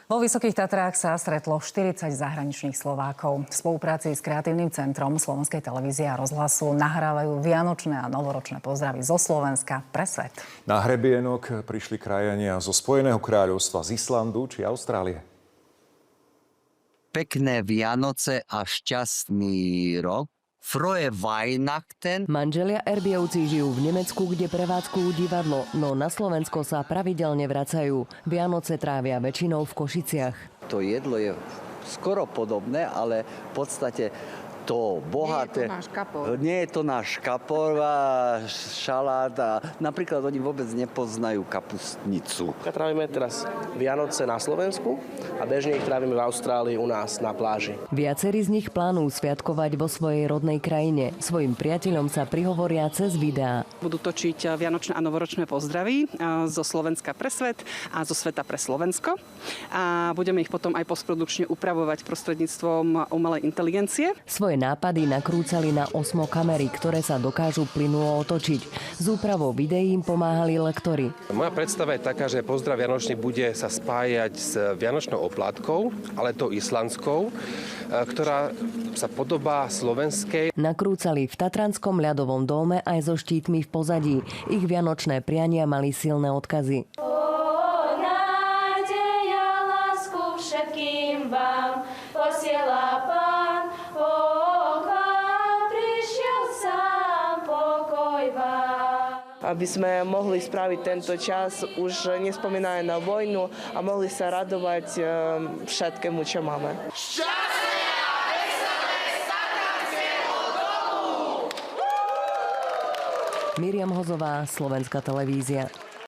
Vo Vysokých Tatrách sa stretlo 40 zahraničných Slovákov. V spolupráci s Kreatívnym centrom Slovenskej televízie a rozhlasu nahrávajú vianočné a novoročné pozdravy zo Slovenska pre svet. Na hrebienok prišli krajania zo Spojeného kráľovstva, z Islandu či Austrálie. Pekné Vianoce a šťastný rok. Frohe Weihnachten. Manželia Erbiovci žijú v Nemecku, kde prevádzkujú divadlo, no na Slovensko sa pravidelne vracajú. Vianoce trávia väčšinou v Košiciach. To jedlo je skoro podobné, ale v podstate to bohaté... Nie je to náš kapor. Nie je to náš kapor a šalát a napríklad oni vôbec nepoznajú kapustnicu. Trávime teraz Vianoce na Slovensku a bežne ich trávime v Austrálii u nás na pláži. Viacerí z nich plánujú sviatkovať vo svojej rodnej krajine. Svojim priateľom sa prihovoria cez videá. Budú točiť vianočné a novoročné pozdravy zo Slovenska pre svet a zo sveta pre Slovensko. A budeme ich potom aj postprodukčne upravovať prostredníctvom umelej inteligencie. Svoje nápady nakrúcali na osmo kamery, ktoré sa dokážu plynulo otočiť. S úpravou videí im pomáhali lektori. Moja predstava je taká, že pozdrav vianočný bude sa spájať s vianočnou oplátkou, ale tou islandskou, ktorá sa podobá slovenskej. Nakrúcali v Tatranskom ľadovom dóme aj so štítmi v pozadí. Ich vianočné priania mali silné odkazy. Nádeja, lásku všetkým vám posiela Pán. Aby sme mohli spraviť tento čas už nespomínajúc na vojnu a mohli sa radovať všetkému, čo máme. Šťastné a veselé z Tatranského domu! Miriam Hozová, Slovenská televízia.